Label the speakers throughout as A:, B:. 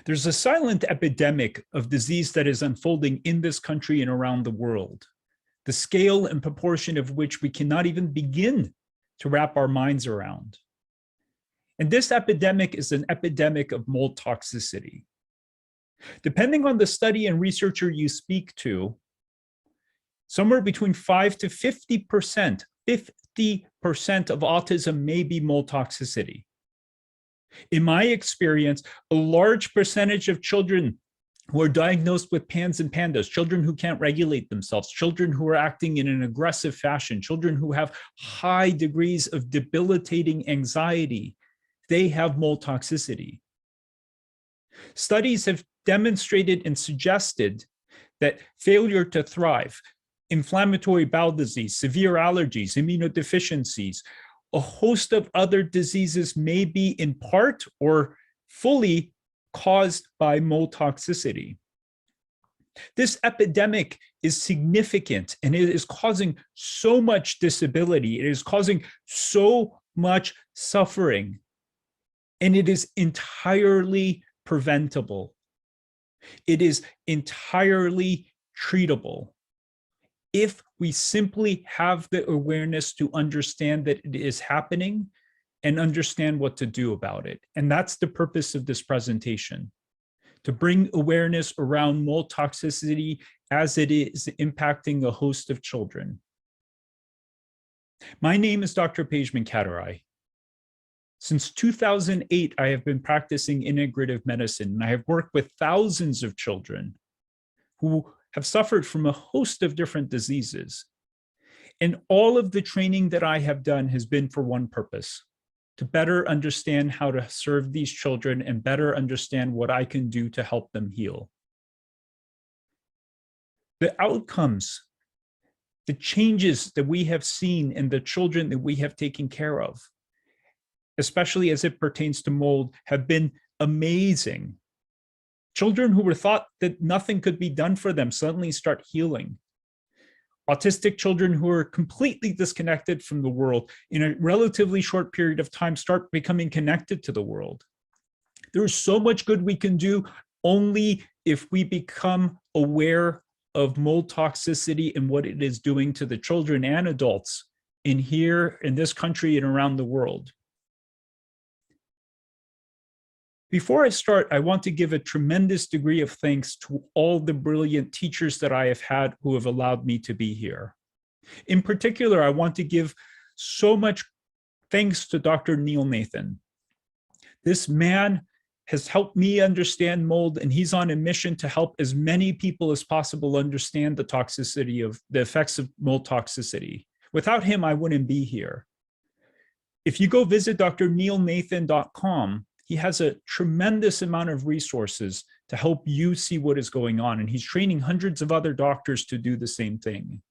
A: There's a silent epidemic of disease that is unfolding in this country and around the world, the scale and proportion of which we cannot even begin to wrap our minds around. And this epidemic is an epidemic of mold toxicity. Depending on the study and researcher you speak to, somewhere between 5 to 50% of autism may be mold toxicity. In my experience, a large percentage of children who are diagnosed with PANS and PANDAS, children who can't regulate themselves, children who are acting in an aggressive fashion, children who have high degrees of debilitating anxiety, they have mold toxicity. Studies have demonstrated and suggested that failure to thrive, inflammatory bowel disease, severe allergies, immunodeficiencies, a host of other diseases may be in part or fully caused by mold toxicity. This epidemic is significant and it is causing so much disability. It is causing so much suffering, and it is entirely preventable. It is entirely treatable if we simply have the awareness to understand that it is happening and understand what to do about it. And that's the purpose of this presentation, to bring awareness around mold toxicity as it is impacting a host of children. My name is Dr. Pejman Katarai. Since 2008, I have been practicing integrative medicine, and I have worked with thousands of children who have suffered from a host of different diseases. And all of the training that I have done has been for one purpose: to better understand how to serve these children and better understand what I can do to help them heal. The outcomes, the changes that we have seen in the children that we have taken care of, especially as it pertains to mold, have been amazing. Children who were thought that nothing could be done for them suddenly start healing. Autistic children who are completely disconnected from the world in a relatively short period of time start becoming connected to the world. There's so much good we can do only if we become aware of mold toxicity and what it is doing to the children and adults in this country and around the world. Before I start, I want to give a tremendous degree of thanks to all the brilliant teachers that I have had who have allowed me to be here. In particular, I want to give so much thanks to Dr. Neil Nathan. This man has helped me understand mold, and he's on a mission to help as many people as possible understand the toxicity of the effects of mold toxicity. Without him, I wouldn't be here. If you go visit drneilnathan.com, he has a tremendous amount of resources to help you see what is going on, and he's training hundreds of other doctors to do the same thing.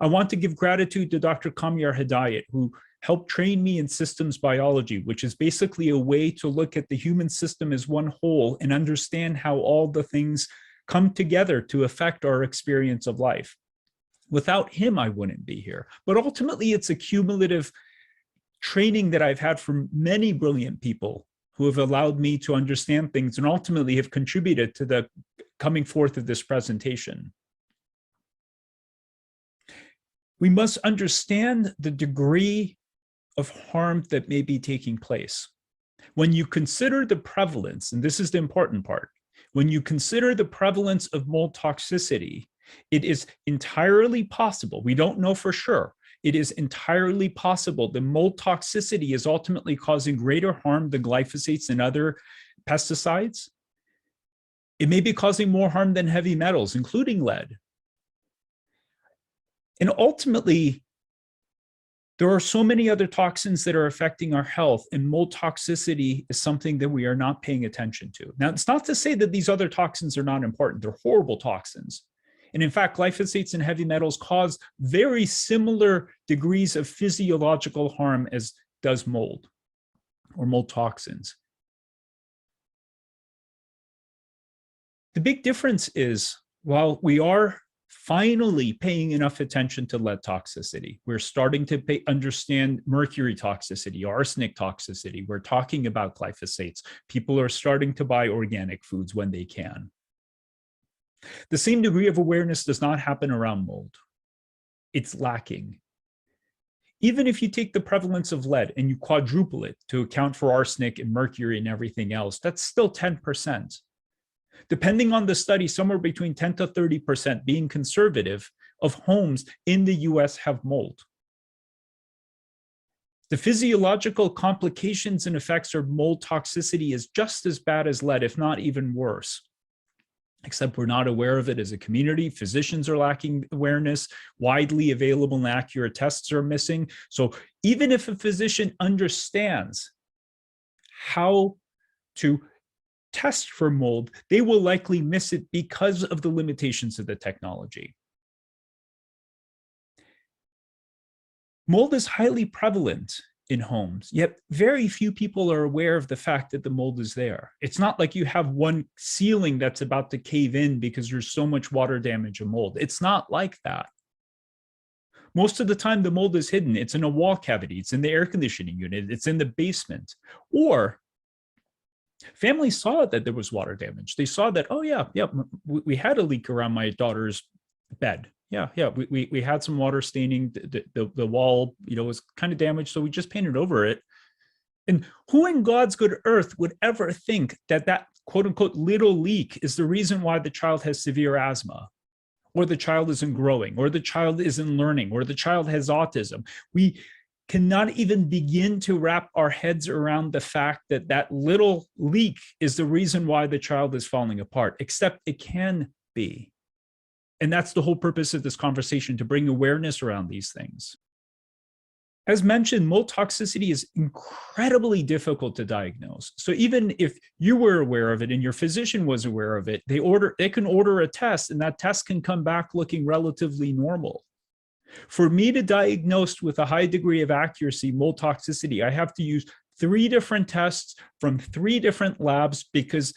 A: I want to give gratitude to Dr. Kamyar Hidayat, who helped train me in systems biology, which is basically a way to look at the human system as one whole and understand how all the things come together to affect our experience of life. Without him, I wouldn't be here. But ultimately, it's a cumulative training that I've had from many brilliant people who have allowed me to understand things and ultimately have contributed to the coming forth of this presentation. We must understand the degree of harm that may be taking place. When you consider the prevalence, and this is the important part, when you consider the prevalence of mold toxicity, it is entirely possible, we don't know for sure, it is entirely possible that mold toxicity is ultimately causing greater harm than glyphosates and other pesticides. It may be causing more harm than heavy metals, including lead. And ultimately, there are so many other toxins that are affecting our health, and mold toxicity is something that we are not paying attention to. Now, it's not to say that these other toxins are not important. They're horrible toxins. And in fact, glyphosates and heavy metals cause very similar degrees of physiological harm as does mold or mold toxins. The big difference is, while we are finally paying enough attention to lead toxicity. We're starting to understand mercury toxicity, arsenic toxicity. We're talking about glyphosates. People are starting to buy organic foods when they can. The same degree of awareness does not happen around mold. It's lacking. Even if you take the prevalence of lead and you quadruple it to account for arsenic and mercury and everything else, that's still 10%. Depending on the study, somewhere between 10 to 30%, being conservative, of homes in the US have mold. The physiological complications and effects of mold toxicity is just as bad as lead, if not even worse. Except we're not aware of it as a community. Physicians are lacking awareness. Widely available and accurate tests are missing. So even if a physician understands how to test for mold, they will likely miss it because of the limitations of the technology. Mold is highly prevalent in homes, yet very few people are aware of the fact that the mold is there. It's not like you have one ceiling that's about to cave in because there's so much water damage and mold. It's not like that. Most of the time, the mold is hidden. It's in a wall cavity. It's in the air conditioning unit. It's in the basement. Or families saw that there was water damage. They saw that, oh yeah, we had a leak around my daughter's bed. We had some water staining. The wall, was kind of damaged, so we just painted over it. And who in God's good earth would ever think that that quote unquote little leak is the reason why the child has severe asthma, or the child isn't growing, or the child isn't learning, or the child has autism? We cannot even begin to wrap our heads around the fact that that little leak is the reason why the child is falling apart, except it can be. And that's the whole purpose of this conversation, to bring awareness around these things. As mentioned, mold toxicity is incredibly difficult to diagnose. So even if you were aware of it and your physician was aware of it, they can order a test, and that test can come back looking relatively normal. For me to diagnose with a high degree of accuracy mold toxicity, I have to use 3 different tests from 3 different labs, because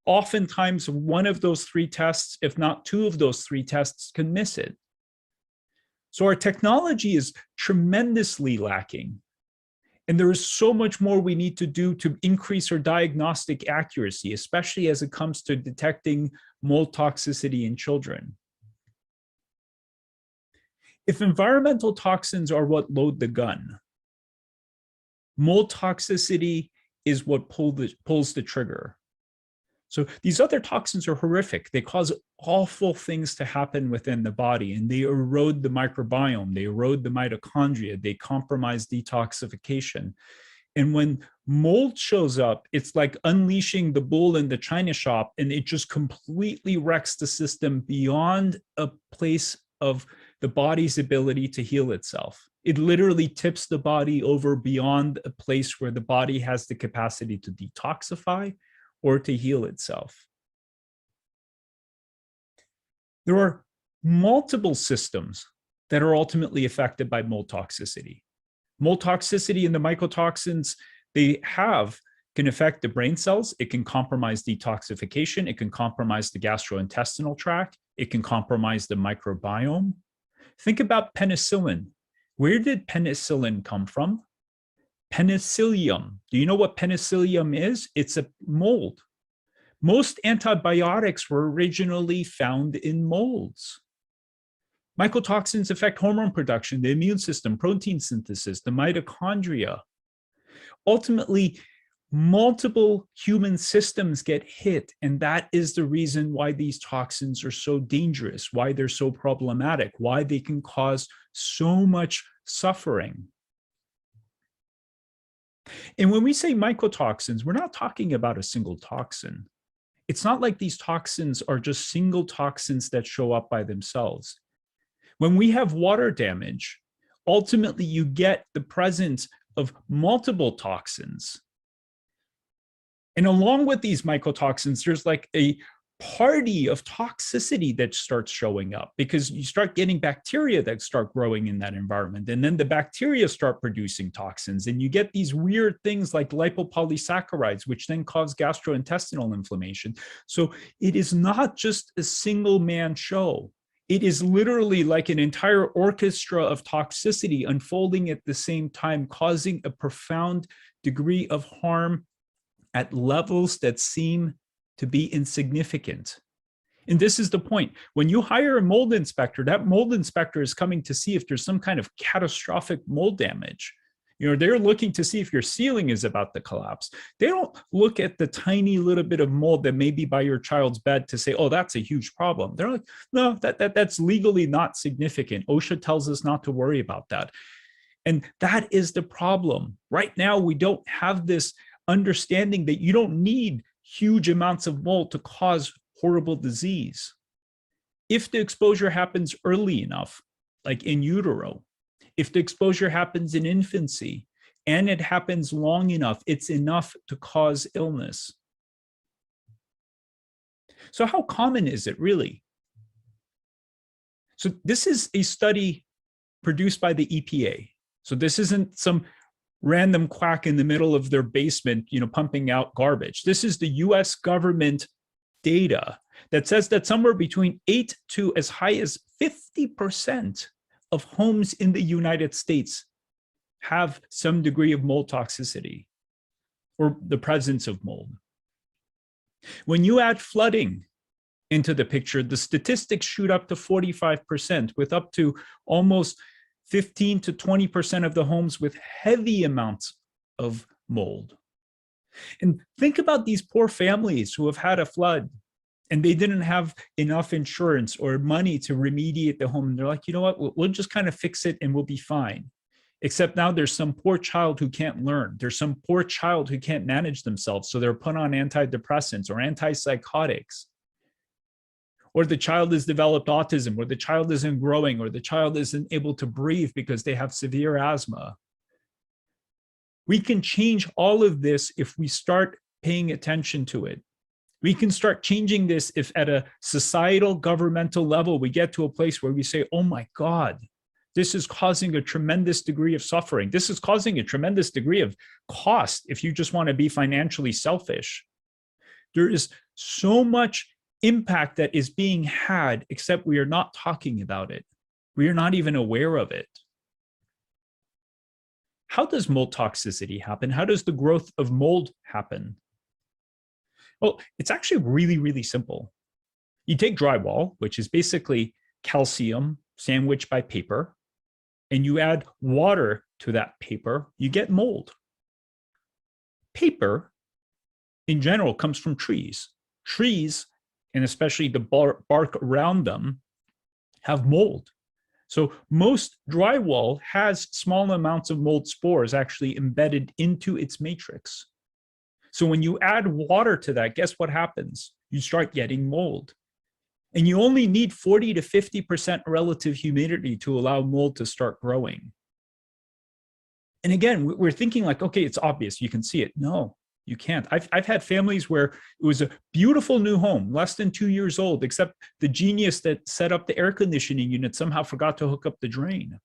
A: oftentimes one of those 3 tests, if not 2 of those 3 tests, can miss it. So our technology is tremendously lacking. And there is so much more we need to do to increase our diagnostic accuracy, especially as it comes to detecting mold toxicity in children. If environmental toxins are what load the gun, mold toxicity is what pulls the trigger. So these other toxins are horrific. They cause awful things to happen within the body, and they erode the microbiome, they erode the mitochondria, they compromise detoxification. And when mold shows up, it's like unleashing the bull in the china shop, and it just completely wrecks the system beyond a place of the body's ability to heal itself. It literally tips the body over beyond a place where the body has the capacity to detoxify or to heal itself. There are multiple systems that are ultimately affected by mold toxicity. Mold toxicity and the mycotoxins they have can affect the brain cells. It can compromise detoxification. It can compromise the gastrointestinal tract. It can compromise the microbiome. Think about penicillin. Where did penicillin come from? Penicillium. Do you know what penicillium is? It's a mold. Most antibiotics were originally found in molds. Mycotoxins affect hormone production, the immune system, protein synthesis, the mitochondria. Ultimately, multiple human systems get hit, and that is the reason why these toxins are so dangerous, why they're so problematic, why they can cause so much suffering. And when we say mycotoxins, we're not talking about a single toxin. It's not like these toxins are just single toxins that show up by themselves. When we have water damage, ultimately you get the presence of multiple toxins. And along with these mycotoxins, there's like a party of toxicity that starts showing up, because you start getting bacteria that start growing in that environment. And then the bacteria start producing toxins, and you get these weird things like lipopolysaccharides, which then cause gastrointestinal inflammation. So it is not just a single man show. It is literally like an entire orchestra of toxicity unfolding at the same time, causing a profound degree of harm at levels that seem to be insignificant. And this is the point. When you hire a mold inspector, that mold inspector is coming to see if there's some kind of catastrophic mold damage. They're looking to see if your ceiling is about to collapse. They don't look at the tiny little bit of mold that may be by your child's bed to say, oh, that's a huge problem. They're like, no, that's legally not significant. OSHA tells us not to worry about that. And that is the problem. Right now, we don't have this understanding that you don't need huge amounts of mold to cause horrible disease. If the exposure happens early enough, like in utero, if the exposure happens in infancy and it happens long enough, it's enough to cause illness. So how common is it really? So this is a study produced by the EPA. So this isn't some random quack in the middle of their basement, pumping out garbage. This is the US government data that says that somewhere between 8 to as high as 50% of homes in the United States have some degree of mold toxicity or the presence of mold. When you add flooding into the picture, the statistics shoot up to 45%, with up to almost 15 to 20% of the homes with heavy amounts of mold. And think about these poor families who have had a flood and they didn't have enough insurance or money to remediate the home. And they're like, you know what, we'll just kind of fix it and we'll be fine. Except now there's some poor child who can't learn. There's some poor child who can't manage themselves. So they're put on antidepressants or antipsychotics. Or the child has developed autism, or the child isn't growing, or the child isn't able to breathe because they have severe asthma. We can change all of this if we start paying attention to it. We can start changing this if at a societal, governmental level, we get to a place where we say, oh my God, this is causing a tremendous degree of suffering. This is causing a tremendous degree of cost if you just want to be financially selfish. There is so much impact that is being had, except we are not talking about it. We are not even aware of it. How does mold toxicity happen? How does the growth of mold happen? Well, it's actually really, really simple. You take drywall, which is basically calcium sandwiched by paper, and you add water to that paper, you get mold. Paper, in general, comes from trees. Trees, and especially the bark around them, have mold. So most drywall has small amounts of mold spores actually embedded into its matrix. So when you add water to that, guess what happens? You start getting mold. And you only need 40 to 50% relative humidity to allow mold to start growing. And again, we're thinking like, okay, it's obvious, you can see it. No, you can't. I've had families where it was a beautiful new home, less than 2 years old, except the genius that set up the air conditioning unit somehow forgot to hook up the drain.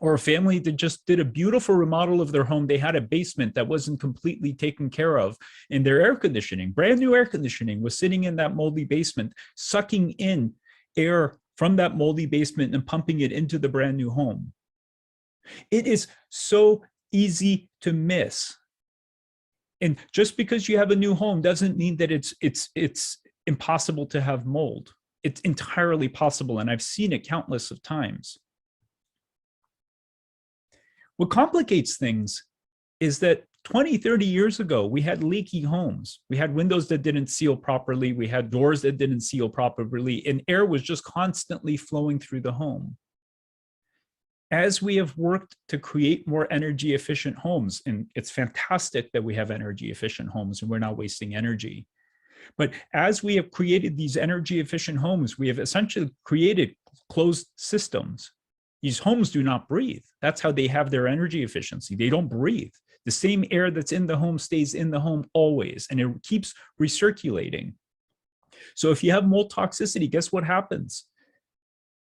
A: Or a family that just did a beautiful remodel of their home. They had a basement that wasn't completely taken care of, and their air conditioning, brand new air conditioning, was sitting in that moldy basement, sucking in air from that moldy basement and pumping it into the brand new home. It is so easy to miss. And just because you have a new home doesn't mean that it's impossible to have mold. It's entirely possible, and I've seen it countless of times. What complicates things is that 20, 30 years ago, we had leaky homes. We had windows that didn't seal properly. We had doors that didn't seal properly, and air was just constantly flowing through the home. As we have worked to create more energy efficient homes, and it's fantastic that we have energy efficient homes and we're not wasting energy. But as we have created these energy efficient homes, we have essentially created closed systems. These homes do not breathe. That's how they have their energy efficiency. They don't breathe. The same air that's in the home stays in the home always, and it keeps recirculating. So if you have mold toxicity, guess what happens?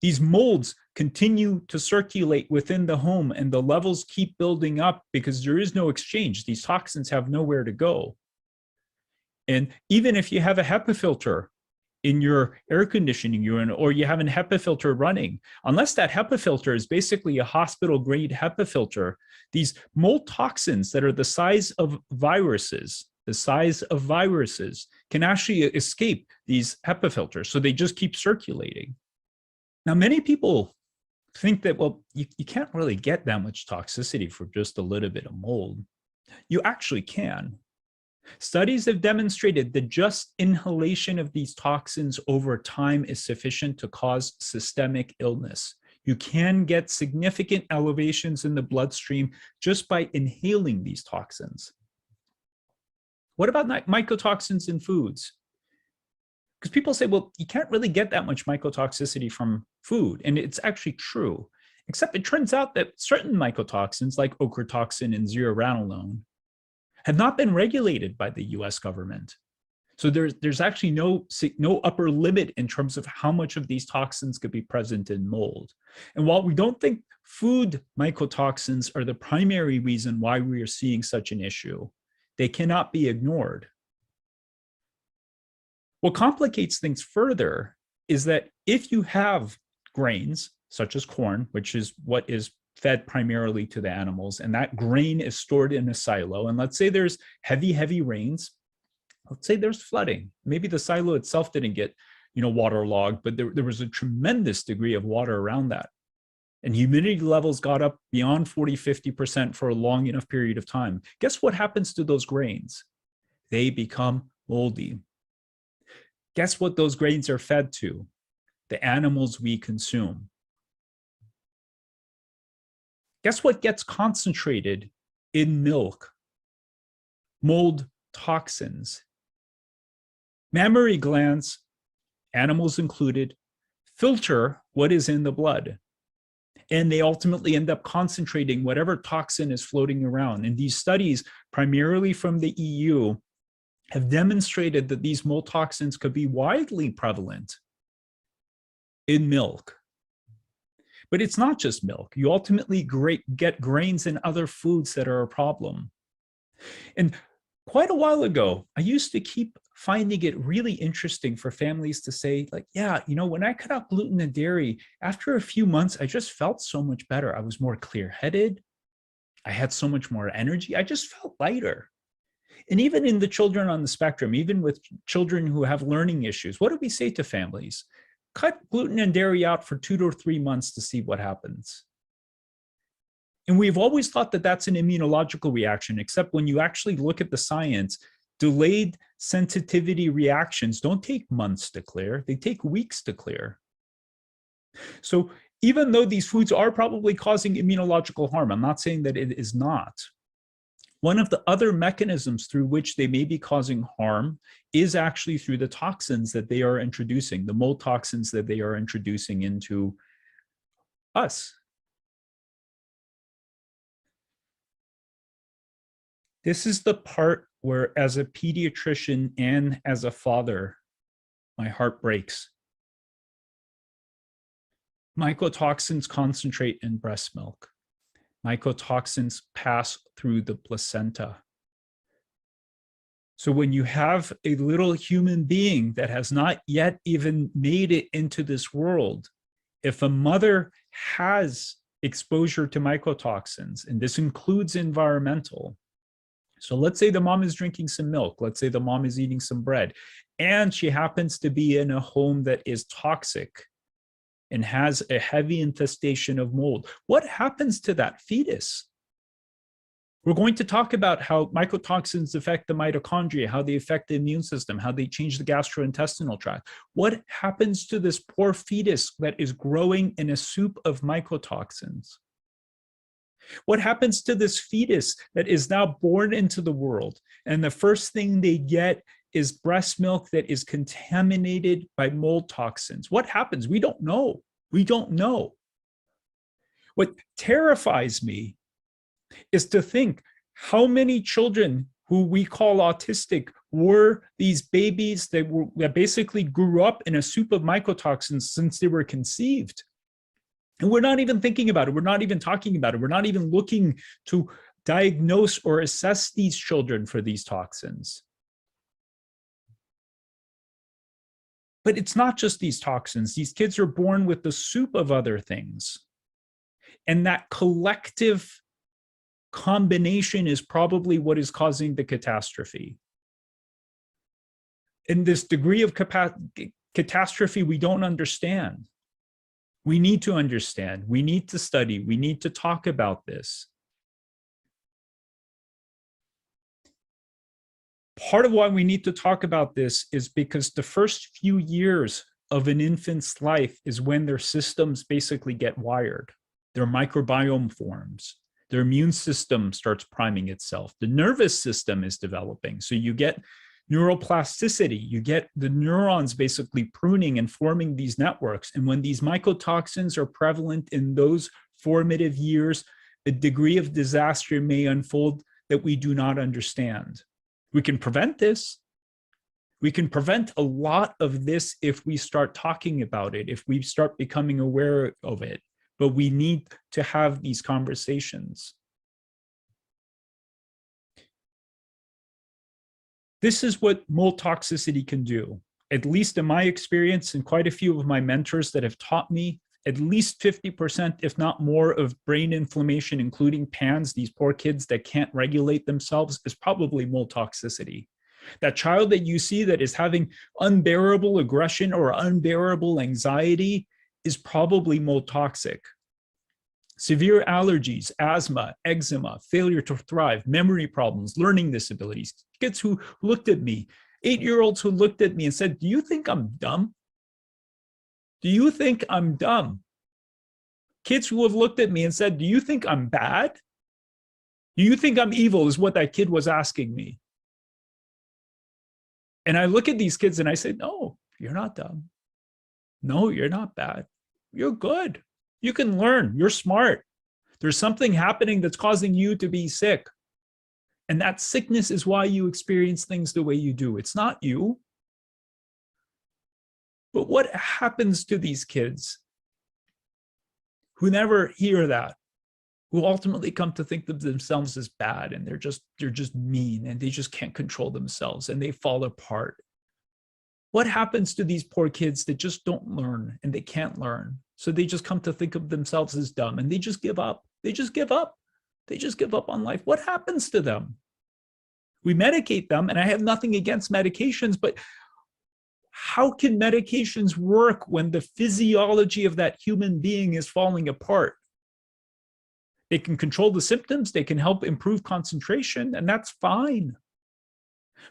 A: These molds continue to circulate within the home, and the levels keep building up because there is no exchange. These toxins have nowhere to go. And even if you have a HEPA filter in your air conditioning unit, or you have an HEPA filter running, unless that HEPA filter is basically a hospital grade HEPA filter, these mold toxins that are the size of viruses, can actually escape these HEPA filters. So they just keep circulating. Now, many people think that, well, you can't really get that much toxicity for just a little bit of mold. You actually can. Studies have demonstrated that just inhalation of these toxins over time is sufficient to cause systemic illness. You can get significant elevations in the bloodstream just by inhaling these toxins. What about mycotoxins in foods? Because people say, well, you can't really get that much mycotoxicity from food. And it's actually true, except it turns out that certain mycotoxins like ochratoxin and zearalenone have not been regulated by the US government. So there's actually no upper limit in terms of how much of these toxins could be present in mold. And while we don't think food mycotoxins are the primary reason why we are seeing such an issue, they cannot be ignored. What complicates things further is that if you have grains, such as corn, which is what is fed primarily to the animals, and that grain is stored in a silo, and let's say there's heavy rains, let's say there's flooding. Maybe the silo itself didn't get, waterlogged, but there was a tremendous degree of water around that. And humidity levels got up beyond 40–50% for a long enough period of time. Guess what happens to those grains? They become moldy. Guess what those grains are fed to? The animals we consume. Guess what gets concentrated in milk? Mold toxins. Mammary glands, animals included, filter what is in the blood. And they ultimately end up concentrating whatever toxin is floating around. And these studies, primarily from the EU, have demonstrated that these mold toxins could be widely prevalent in milk. But it's not just milk. You ultimately get grains and other foods that are a problem. And quite a while ago, I used to keep finding it really interesting for families to say, like, yeah, when I cut out gluten and dairy, after a few months, I just felt so much better. I was more clear-headed. I had so much more energy. I just felt lighter. And even in the children on the spectrum, even with children who have learning issues, what do we say to families? Cut gluten and dairy out for 2 to 3 months to see what happens. And we've always thought that that's an immunological reaction, except when you actually look at the science, delayed sensitivity reactions don't take months to clear, they take weeks to clear. So even though these foods are probably causing immunological harm, I'm not saying that it is not. One of the other mechanisms through which they may be causing harm is actually through the toxins that they are introducing, the mold toxins that they are introducing into us. This is the part where, as a pediatrician and as a father, my heart breaks. Mycotoxins concentrate in breast milk. Mycotoxins pass through the placenta. So when you have a little human being that has not yet even made it into this world, if a mother has exposure to mycotoxins, and this includes environmental, so let's say the mom is drinking some milk, let's say the mom is eating some bread, and she happens to be in a home that is toxic and has a heavy infestation of mold. What happens to that fetus? We're going to talk about how mycotoxins affect the mitochondria, how they affect the immune system, how they change the gastrointestinal tract. What happens to this poor fetus that is growing in a soup of mycotoxins? What happens to this fetus that is now born into the world, and the first thing they get is breast milk that is contaminated by mold toxins? What happens? We don't know. We don't know. What terrifies me is to think how many children who we call autistic were these babies that basically grew up in a soup of mycotoxins since they were conceived. And we're not even thinking about it. We're not even talking about it. We're not even looking to diagnose or assess these children for these toxins. But it's not just these toxins. These kids are born with the soup of other things. And that collective combination is probably what is causing the catastrophe. In this degree of catastrophe, we don't understand. We need to understand. We need to study. We need to talk about this. Part of why we need to talk about this is because the first few years of an infant's life is when their systems basically get wired. Their microbiome forms. Their immune system starts priming itself. The nervous system is developing. So you get neuroplasticity. You get the neurons basically pruning and forming these networks. And when these mycotoxins are prevalent in those formative years, a degree of disaster may unfold that we do not understand. We can prevent this. We can prevent a lot of this if we start talking about it, if we start becoming aware of it. But we need to have these conversations. This is what mold toxicity can do. At least in my experience, and quite a few of my mentors that have taught me, at least 50%, if not more, of brain inflammation, including PANS, these poor kids that can't regulate themselves, is probably mold toxicity. That child that you see that is having unbearable aggression or unbearable anxiety is probably mold toxic. Severe allergies, asthma, eczema, failure to thrive, memory problems, learning disabilities. Kids who looked at me, 8-year-olds who looked at me and said, "Do you think I'm dumb? Do you think I'm dumb?" Kids who have looked at me and said, "Do you think I'm bad? Do you think I'm evil?" is what that kid was asking me. And I look at these kids and I say, "No, you're not dumb. No, you're not bad. You're good. You can learn. You're smart. There's something happening that's causing you to be sick. And that sickness is why you experience things the way you do. It's not you." But what happens to these kids who never hear that, who ultimately come to think of themselves as bad, and they're just mean, and they just can't control themselves, and they fall apart? What happens to these poor kids that just don't learn, and they can't learn? So they just come to think of themselves as dumb, and they just give up. They just give up. They just give up on life. What happens to them? We medicate them, and I have nothing against medications, but how can medications work when the physiology of that human being is falling apart? They can control the symptoms, they can help improve concentration, and that's fine.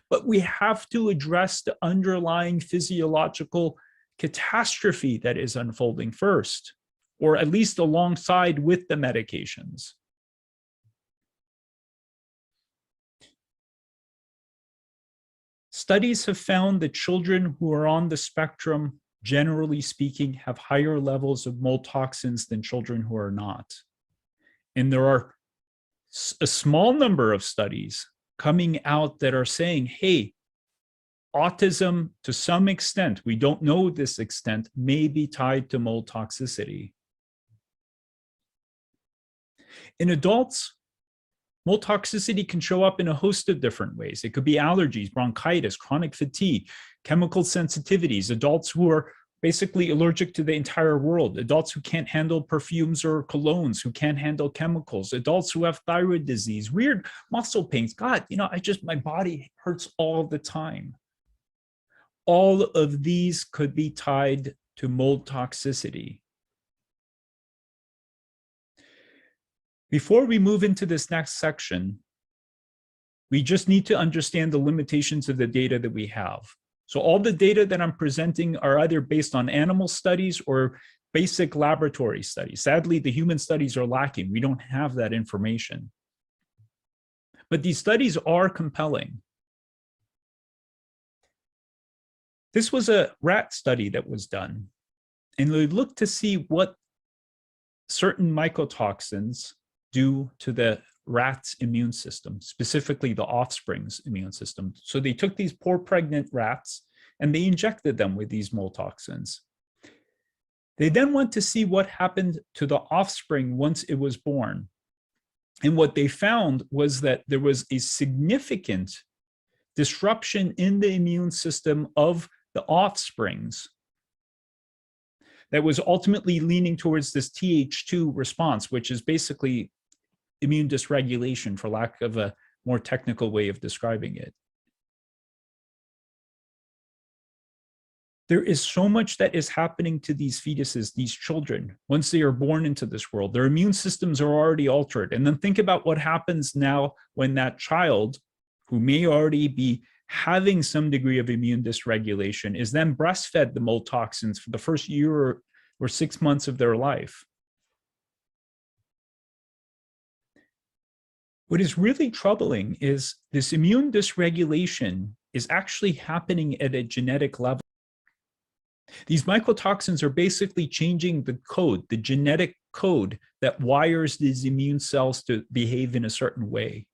A: But we have to address the underlying physiological catastrophe that is unfolding first, or at least alongside with the medications. Studies have found that children who are on the spectrum, generally speaking, have higher levels of mold toxins than children who are not. And there are a small number of studies coming out that are saying, hey, autism, to some extent, we don't know this extent, may be tied to mold toxicity. In adults, mold toxicity can show up in a host of different ways. It could be allergies, bronchitis, chronic fatigue, chemical sensitivities, adults who are basically allergic to the entire world, adults who can't handle perfumes or colognes, who can't handle chemicals, adults who have thyroid disease, weird muscle pains. God, my body hurts all the time. All of these could be tied to mold toxicity. Before we move into this next section, we just need to understand the limitations of the data that we have. So all the data that I'm presenting are either based on animal studies or basic laboratory studies. Sadly, the human studies are lacking. We don't have that information. But these studies are compelling. This was a rat study that was done, and they looked to see what certain mycotoxins do to the rat's immune system, specifically the offspring's immune system. So they took these poor pregnant rats and they injected them with these mold toxins. They then went to see what happened to the offspring once it was born. And what they found was that there was a significant disruption in the immune system of the offsprings that was ultimately leaning towards this Th2 response, which is basically immune dysregulation, for lack of a more technical way of describing it. There is so much that is happening to these fetuses, these children, once they are born into this world. Their immune systems are already altered. And then think about what happens now when that child, who may already be having some degree of immune dysregulation, is then breastfed the MYOTOXINS for the first year or 6 months of their life. What is really troubling is this immune dysregulation is actually happening at a genetic level. These mycotoxins are basically changing the code, the genetic code that wires these immune cells to behave in a certain way.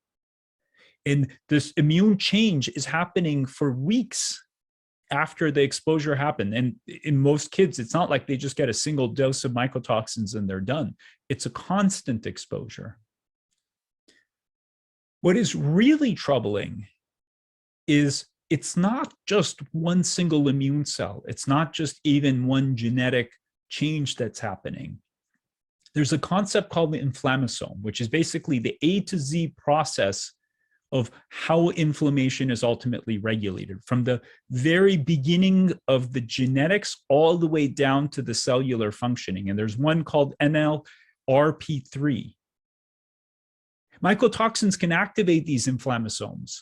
A: And this immune change is happening for weeks after the exposure happened. And in most kids, it's not like they just get a single dose of mycotoxins and they're done. It's a constant exposure. What is really troubling is it's not just one single immune cell. It's not just even one genetic change that's happening. There's a concept called the inflammasome, which is basically the A to Z process of how inflammation is ultimately regulated, from the very beginning of the genetics all the way down to the cellular functioning. And there's one called NLRP3. Mycotoxins can activate these inflammasomes.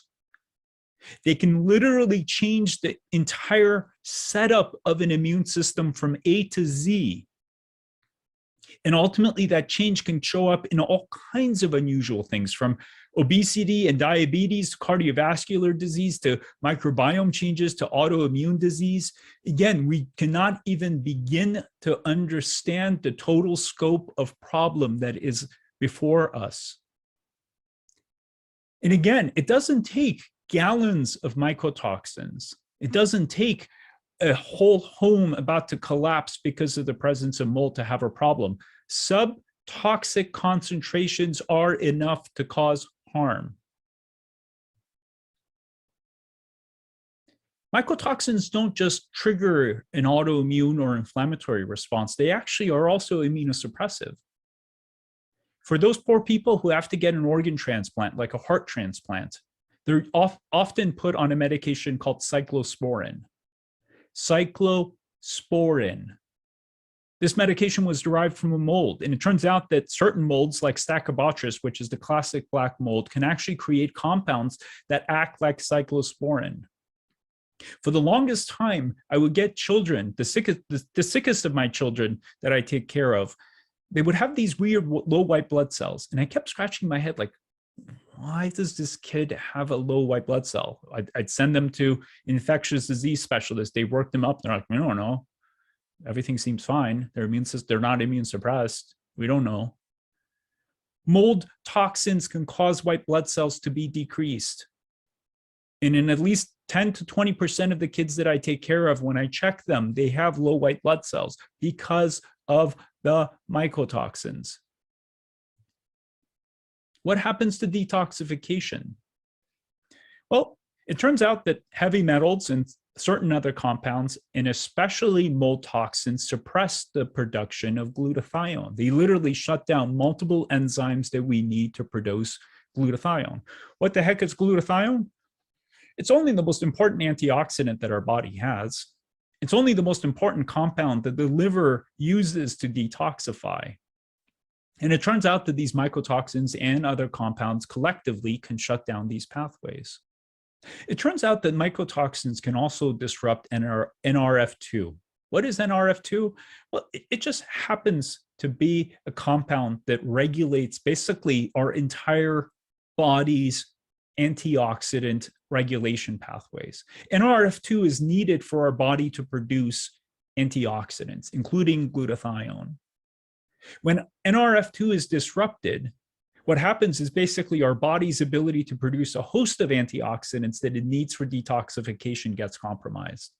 A: They can literally change the entire setup of an immune system from A to Z. And ultimately, that change can show up in all kinds of unusual things, from obesity and diabetes to cardiovascular disease to microbiome changes to autoimmune disease. Again, we cannot even begin to understand the total scope of problem that is before us. And again, it doesn't take gallons of mycotoxins. It doesn't take a whole home about to collapse because of the presence of mold to have a problem. Subtoxic concentrations are enough to cause harm. Mycotoxins don't just trigger an autoimmune or inflammatory response. They actually are also immunosuppressive. For those poor people who have to get an organ transplant, like a heart transplant, they're often put on a medication called cyclosporin. Cyclosporin. This medication was derived from a mold, and it turns out that certain molds, like Stachybotrys, which is the classic black mold, can actually create compounds that act like cyclosporin. For the longest time, I would get children, the sickest of my children that I take care of, they would have these weird low white blood cells. And I kept scratching my head like, why does this kid have a low white blood cell? I'd send them to infectious disease specialists. They work them up. They're like, we don't know. Everything seems fine. Their immune system, they're not immune suppressed. We don't know. Mold toxins can cause white blood cells to be decreased. And in at least 10 to 20% of the kids that I take care of, when I check them, they have low white blood cells because of the mycotoxins. What happens to detoxification? Well, it turns out that heavy metals and certain other compounds, and especially mold toxins, suppress the production of glutathione. They literally shut down multiple enzymes that we need to produce glutathione. What the heck is glutathione? It's only the most important antioxidant that our body has. It's only the most important compound that the liver uses to detoxify. And it turns out that these mycotoxins and other compounds collectively can shut down these pathways. It turns out that mycotoxins can also disrupt NRF2. What is NRF2? Well, it just happens to be a compound that regulates basically our entire body's antioxidant regulation pathways. NRF2 is needed for our body to produce antioxidants, including glutathione. When NRF2 is disrupted, what happens is basically our body's ability to produce a host of antioxidants that it needs for detoxification gets compromised.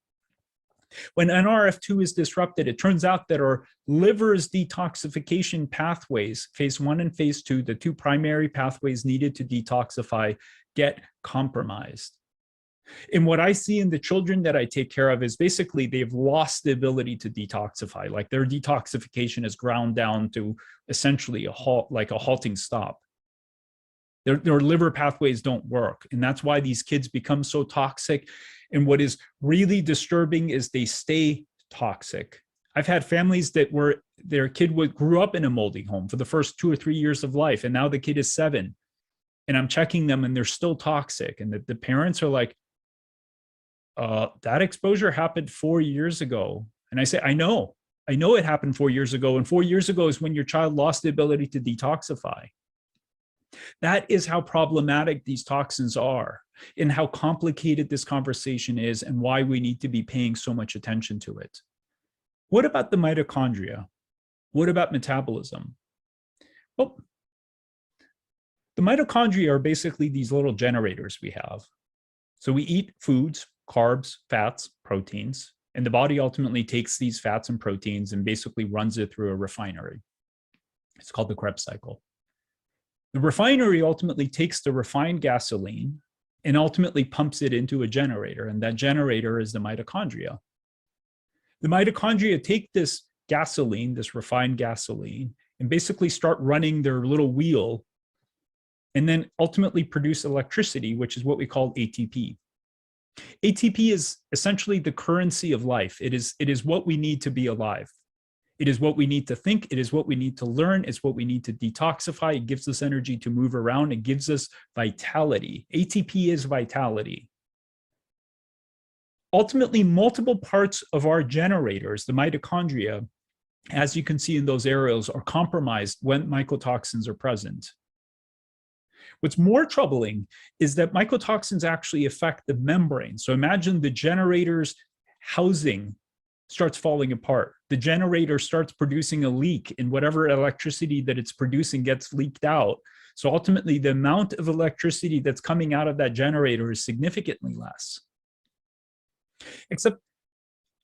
A: When NRF2 is disrupted, it turns out that our liver's detoxification pathways, phase 1 and phase 2, the two primary pathways needed to detoxify, get compromised. And what I see in the children that I take care of is basically they've lost the ability to detoxify. Like their detoxification is ground down to essentially a halt, like a halting stop. Their liver pathways don't work. And that's why these kids become so toxic. And what is really disturbing is they stay toxic. I've had families that were, their kid grew up in a moldy home for the first 2 or 3 years of life. And now the kid is 7. And I'm checking them and they're still toxic. And the parents are like, that exposure happened 4 years ago. And I say, I know it happened 4 years ago. And 4 years ago is when your child lost the ability to detoxify. That is how problematic these toxins are and how complicated this conversation is and why we need to be paying so much attention to it. What about the mitochondria? What about metabolism? Well, the mitochondria are basically these little generators we have. So we eat foods, carbs, fats, proteins, and the body ultimately takes these fats and proteins and basically runs it through a refinery. It's called the Krebs cycle. The refinery ultimately takes the refined gasoline and ultimately pumps it into a generator, and that generator is the mitochondria. The mitochondria take this gasoline, this refined gasoline, and basically start running their little wheel and then ultimately produce electricity, which is what we call ATP. ATP is essentially the currency of life. It is what we need to be alive. It is what we need to think. It is what we need to learn. It's what we need to detoxify. It gives us energy to move around. It gives us vitality. ATP is vitality. Ultimately, multiple parts of our generators, the mitochondria, as you can see in those areas, are compromised when mycotoxins are present. What's more troubling is that mycotoxins actually affect the membrane. So imagine the generator's housing starts falling apart. The generator starts producing a leak, and whatever electricity that it's producing gets leaked out. So ultimately, the amount of electricity that's coming out of that generator is significantly less. Except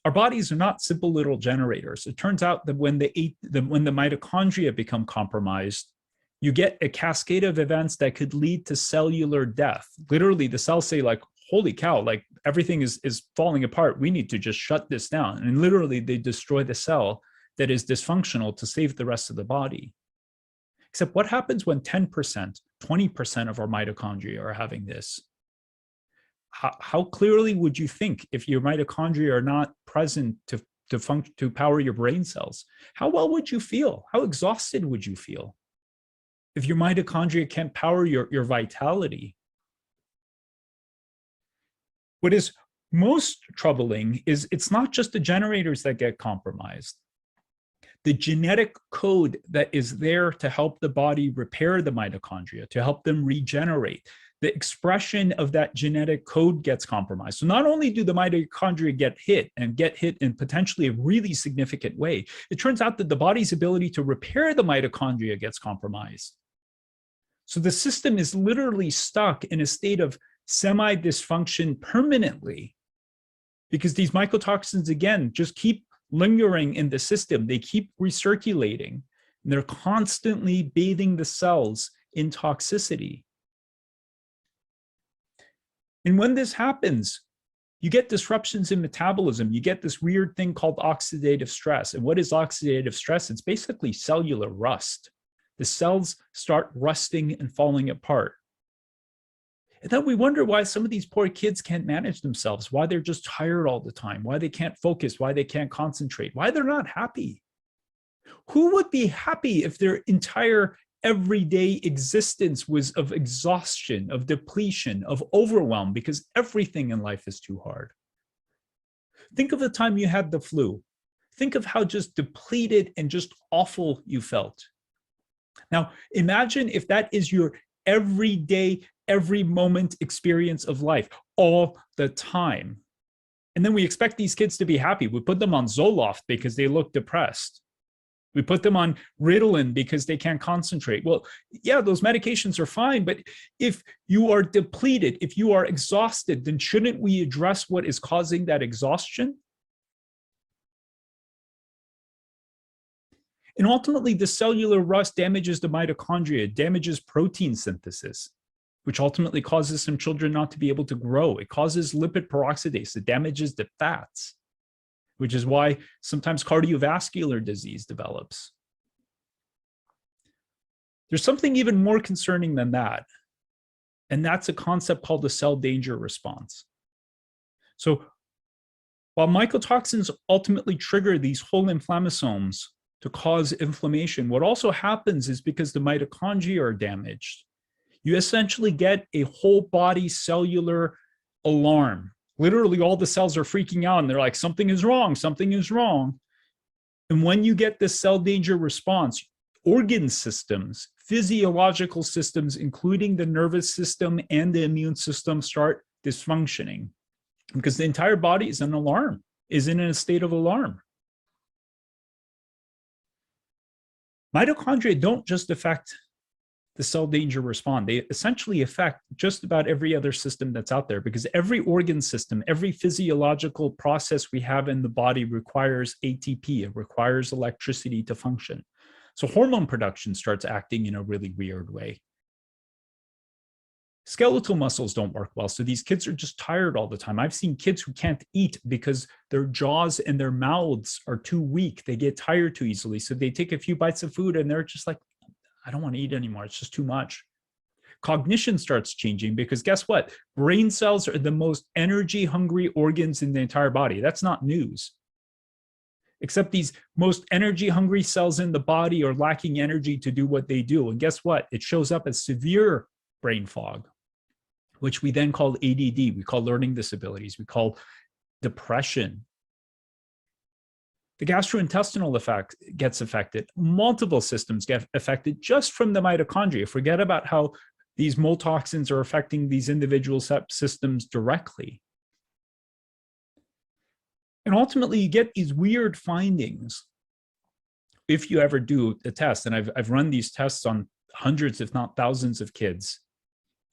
A: our bodies are not simple little generators. It turns out that when the mitochondria become compromised, you get a cascade of events that could lead to cellular death. Literally, the cells say, like, holy cow, like everything is falling apart. We need to just shut this down. And literally, they destroy the cell that is dysfunctional to save the rest of the body. Except what happens when 10%, 20% of our mitochondria are having this? How clearly would you think if your mitochondria are not present to power your brain cells? How well would you feel? How exhausted would you feel if your mitochondria can't power your vitality? What is most troubling is it's not just the generators that get compromised. The genetic code that is there to help the body repair the mitochondria, to help them regenerate, the expression of that genetic code gets compromised. So not only do the mitochondria get hit in potentially a really significant way, it turns out that the body's ability to repair the mitochondria gets compromised. So the system is literally stuck in a state of semi-dysfunction permanently because these mycotoxins, again, just keep lingering in the system. They keep recirculating, and they're constantly bathing the cells in toxicity. And when this happens, you get disruptions in metabolism. You get this weird thing called oxidative stress. And what is oxidative stress? It's basically cellular rust. The cells start rusting and falling apart. And then we wonder why some of these poor kids can't manage themselves, why they're just tired all the time, why they can't focus, why they can't concentrate, why they're not happy. Who would be happy if their entire everyday existence was of exhaustion, of depletion, of overwhelm, because everything in life is too hard? Think of the time you had the flu. Think of how just depleted and just awful you felt. Now, imagine if that is your everyday, every moment experience of life all the time. And then we expect these kids to be happy. We put them on Zoloft because they look depressed. We put them on Ritalin because they can't concentrate. Well, yeah, those medications are fine, but if you are depleted, if you are exhausted, then shouldn't we address what is causing that exhaustion? And ultimately, the cellular rust damages the mitochondria, damages protein synthesis. which ultimately causes some children not to be able to grow. It causes lipid peroxidase. It damages the fats, which is why sometimes cardiovascular disease develops. There's something even more concerning than that, and that's a concept called the cell danger response. So while mycotoxins ultimately trigger these whole inflammasomes to cause inflammation, what also happens is because the mitochondria are damaged, you essentially get a whole body cellular alarm. Literally all the cells are freaking out and they're like, something is wrong, something is wrong. And when you get this cell danger response, organ systems, physiological systems, including the nervous system and the immune system, start dysfunctioning because the entire body is in alarm, is in a state of alarm. Mitochondria don't just affect the cell danger response. They essentially affect just about every other system that's out there, because every organ system, every physiological process we have in the body requires ATP. It requires electricity to function. So hormone production starts acting in a really weird way. Skeletal muscles don't work well, so these kids are just tired all the time. I've seen kids who can't eat because their jaws and their mouths are too weak. They get tired too easily, so they take a few bites of food and they're just like, I don't want to eat anymore. It's just too much. Cognition starts changing because guess what? Brain cells are the most energy-hungry organs in the entire body. That's not news. Except these most energy-hungry cells in the body are lacking energy to do what they do. And guess what? It shows up as severe brain fog, which we then call ADD. We call learning disabilities. We call depression. The gastrointestinal effect gets affected. Multiple systems get affected just from the mitochondria. Forget about how these MYOTOXINS are affecting these individual systems directly. And ultimately, you get these weird findings if you ever do the test. And I've run these tests on hundreds, if not thousands of kids.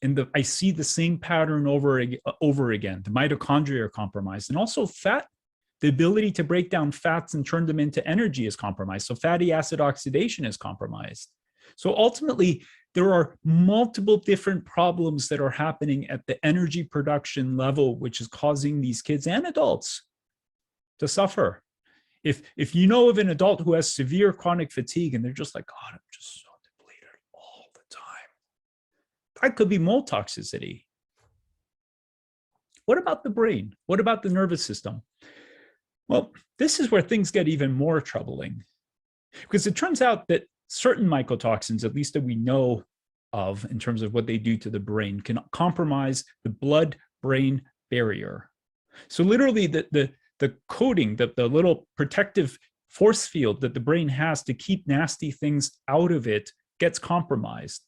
A: And I see the same pattern over again. The mitochondria are compromised. And also fat, the ability to break down fats and turn them into energy is compromised. So fatty acid oxidation is compromised. So ultimately, there are multiple different problems that are happening at the energy production level, which is causing these kids and adults to suffer. If you know of an adult who has severe chronic fatigue and they're just like, God, I'm just so depleted all the time, that could be mold toxicity. What about the brain? What about the nervous system? Well, this is where things get even more troubling, because it turns out that certain mycotoxins, at least that we know of in terms of what they do to the brain, can compromise the blood-brain barrier. So literally the coating, the little protective force field that the brain has to keep nasty things out of it gets compromised.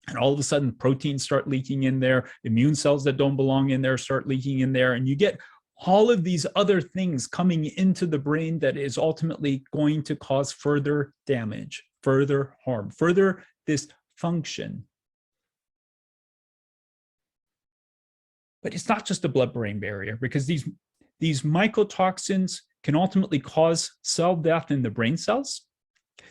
A: And all of a sudden, proteins start leaking in there, immune cells that don't belong in there start leaking in there, and you get all of these other things coming into the brain that is ultimately going to cause further damage, further harm, further dysfunction. But it's not just the blood-brain barrier, because these mycotoxins can ultimately cause cell death in the brain cells.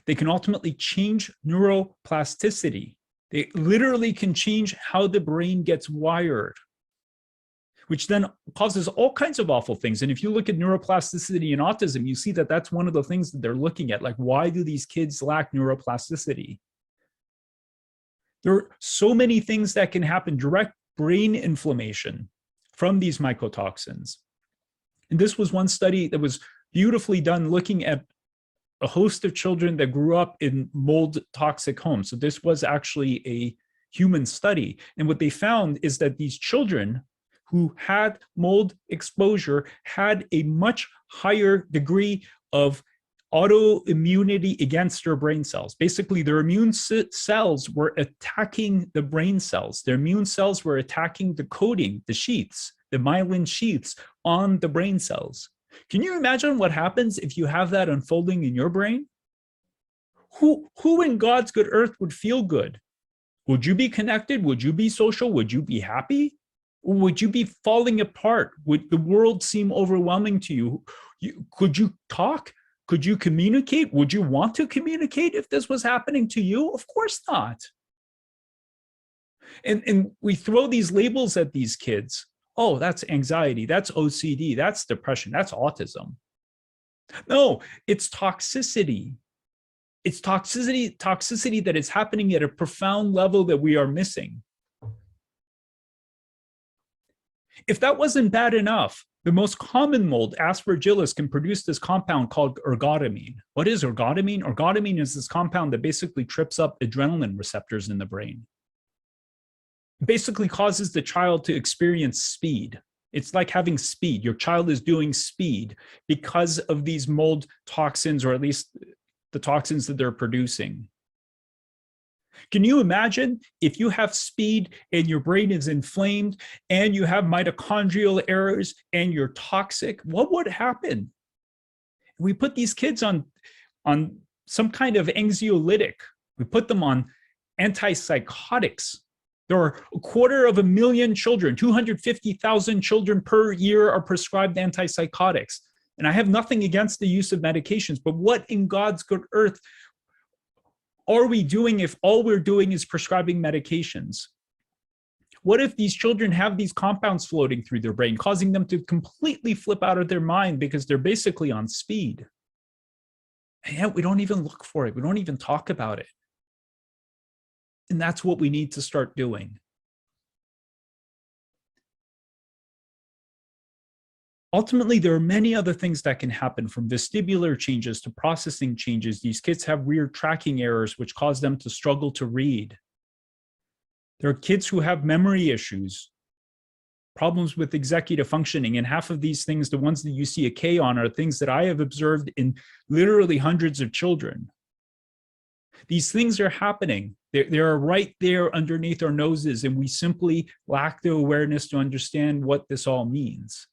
A: They can ultimately change neuroplasticity. They literally can change how the brain gets wired, which then causes all kinds of awful things. And if you look at neuroplasticity in autism, you see that that's one of the things that they're looking at. Like, why do these kids lack neuroplasticity? There are so many things that can happen. Direct brain inflammation from these mycotoxins. And this was one study that was beautifully done looking at a host of children that grew up in mold toxic homes. So this was actually a human study. And what they found is that these children who had mold exposure had a much higher degree of autoimmunity against their brain cells. Basically, their immune cells were attacking the brain cells. Their immune cells were attacking the coating, the sheaths, the myelin sheaths on the brain cells. Can you imagine what happens if you have that unfolding in your brain? Who in God's good earth would feel good? Would you be connected? Would you be social? Would you be happy? Or would you be falling apart? Would the world seem overwhelming to you? Could you talk? Could you communicate? Would you want to communicate if this was happening to you? Of course not. And we throw these labels at these kids. Oh, that's anxiety, that's OCD, that's depression, that's autism. No, it's toxicity. It's toxicity that is happening at a profound level that we are missing. If that wasn't bad enough, the most common mold, Aspergillus, can produce this compound called ergotamine. What is ergotamine? Ergotamine is this compound that basically trips up adrenaline receptors in the brain. It basically causes the child to experience speed. It's like having speed. Your child is doing speed because of these mold toxins, or at least the toxins that they're producing. Can you imagine if you have speed and your brain is inflamed and you have mitochondrial errors and you're toxic? What would happen? We put these kids on some kind of anxiolytic. We put them on antipsychotics. There are 250,000 children, 250,000 children per year are prescribed antipsychotics. And I have nothing against the use of medications, but what in God's good earth are we doing if all we're doing is prescribing medications? What if these children have these compounds floating through their brain, causing them to completely flip out of their mind because they're basically on speed? And yet we don't even look for it. We don't even talk about it. And that's what we need to start doing. Ultimately, there are many other things that can happen, from vestibular changes to processing changes. These kids have weird tracking errors, which cause them to struggle to read. There are kids who have memory issues, problems with executive functioning, and half of these things, the ones that you see a K on, are things that I have observed in literally hundreds of children. These things are happening. They are right there underneath our noses, and we simply lack the awareness to understand what this all means.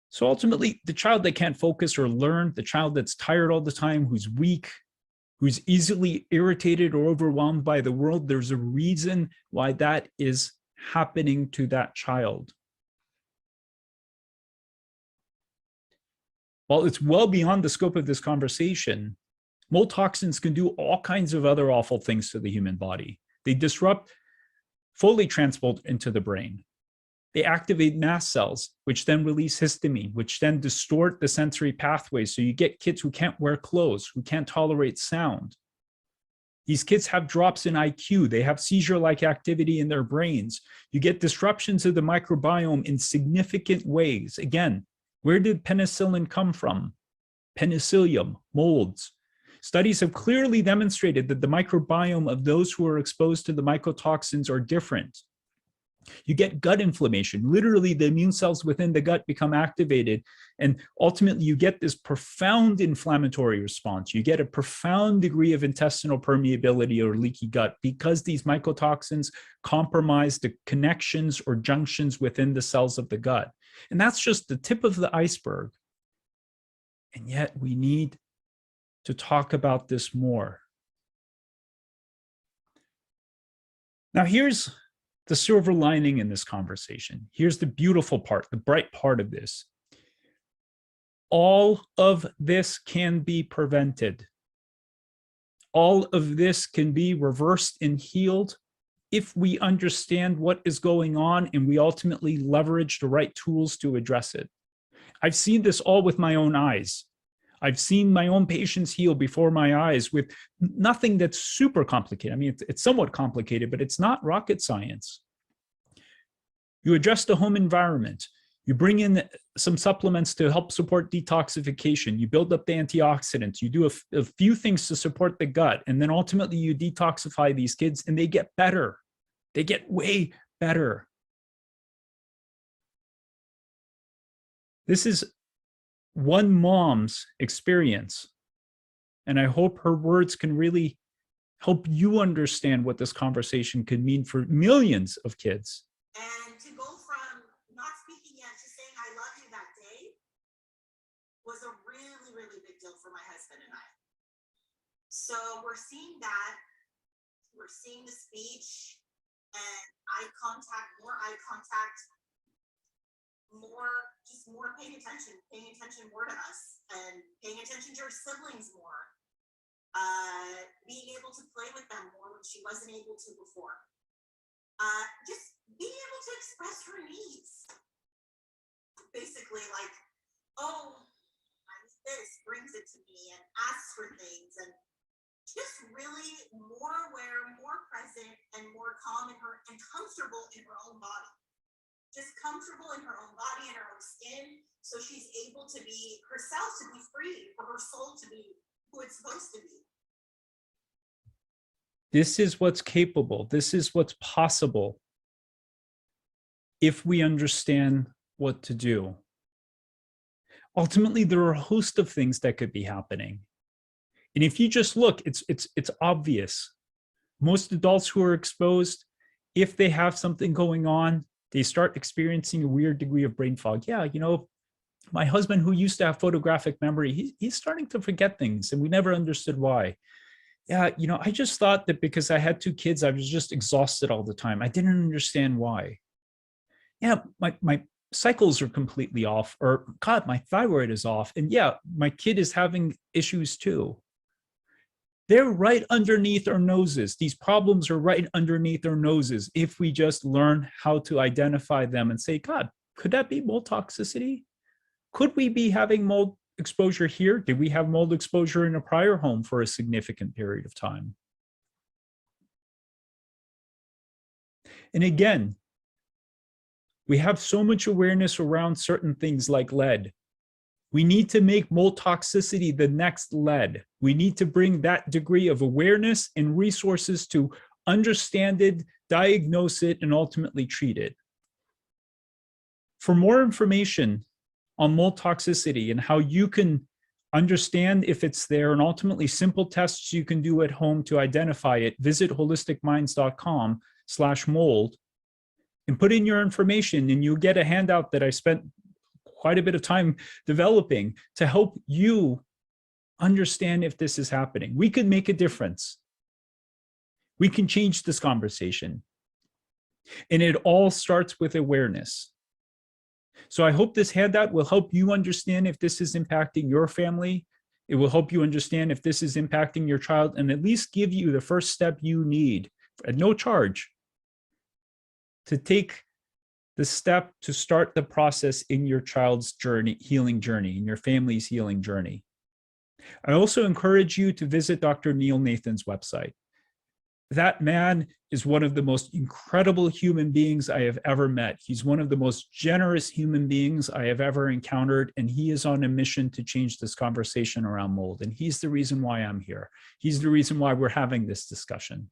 A: So ultimately, the child that can't focus or learn, the child that's tired all the time, who's weak, who's easily irritated or overwhelmed by the world, there's a reason why that is happening to that child. While it's well beyond the scope of this conversation, mold toxins can do all kinds of other awful things to the human body. They disrupt folate transport into the brain. They activate mast cells, which then release histamine, which then distort the sensory pathways. So you get kids who can't wear clothes, who can't tolerate sound. These kids have drops in IQ. They have seizure-like activity in their brains. You get disruptions of the microbiome in significant ways. Again, where did penicillin come from? Penicillium, molds. Studies have clearly demonstrated that the microbiome of those who are exposed to the mycotoxins are different. You get gut inflammation. Literally, the immune cells within the gut become activated, and ultimately you get this profound inflammatory response. You get a profound degree of intestinal permeability or leaky gut because these mycotoxins compromise the connections or junctions within the cells of the gut. And that's just the tip of the iceberg. And yet we need to talk about this more. Now, here's the silver lining in this conversation. Here's the beautiful part, the bright part of this. All of this can be prevented. All of this can be reversed and healed if we understand what is going on and we ultimately leverage the right tools to address it. I've seen this all with my own eyes. I've seen my own patients heal before my eyes with nothing that's super complicated. I mean, it's somewhat complicated, but it's not rocket science. You address the home environment. You bring in some supplements to help support detoxification. You build up the antioxidants. You do a few things to support the gut. And then ultimately you detoxify these kids and they get better. They get way better. This is one mom's experience. And I hope her words can really help you understand what this conversation could mean for millions of kids.
B: And to go from not speaking yet to saying I love you that day was a really, really big deal for my husband and I. So we're seeing that. We're seeing the speech and eye contact, more paying attention more to us and paying attention to your siblings more. being able to play with them more when she wasn't able to before. Just being able to express her needs. Basically, like, oh, I need this, brings it to me and asks for things, and just really more aware, more present, and more calm in her and comfortable in her own body. Just comfortable in her own body and her own skin, so she's able to be herself, to be free, for her soul to be who it's supposed to be.
A: This is what's capable. This is what's possible if we understand what to do. Ultimately, there are a host of things that could be happening. And if you just look, it's obvious. Most adults who are exposed, if they have something going on, they start experiencing a weird degree of brain fog. Yeah, you know, my husband who used to have photographic memory, he's starting to forget things, and we never understood why. Yeah, you know, I just thought that because I had 2 kids, I was just exhausted all the time. I didn't understand why. Yeah, my cycles are completely off, or God, my thyroid is off. And yeah, my kid is having issues too. They're right underneath our noses. These problems are right underneath our noses if we just learn how to identify them and say, God, could that be mold toxicity? Could we be having mold exposure here? Did we have mold exposure in a prior home for a significant period of time? And again, we have so much awareness around certain things like lead. We need to make mold toxicity the next lead. We need to bring that degree of awareness and resources to understand it, diagnose it, and ultimately treat it. For more information on mold toxicity and how you can understand if it's there, and ultimately simple tests you can do at home to identify it, visit holisticminds.com/mold and put in your information, and you'll get a handout that I spent quite a bit of time developing to help you understand if this is happening. We can make a difference. We can change this conversation. And it all starts with awareness. So I hope this handout will help you understand if this is impacting your family. It will help you understand if this is impacting your child, and at least give you the first step you need at no charge to take the step to start the process in your child's journey, healing journey, in your family's healing journey. I also encourage you to visit Dr. Neil Nathan's website. That man is one of the most incredible human beings I have ever met. He's one of the most generous human beings I have ever encountered, and he is on a mission to change this conversation around mold. And he's the reason why I'm here. He's the reason why we're having this discussion.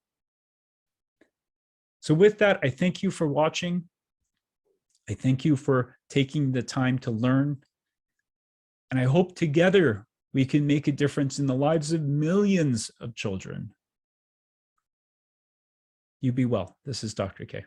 A: So with that, I thank you for watching. I thank you for taking the time to learn. And I hope together we can make a difference in the lives of millions of children. You be well. This is Dr. K.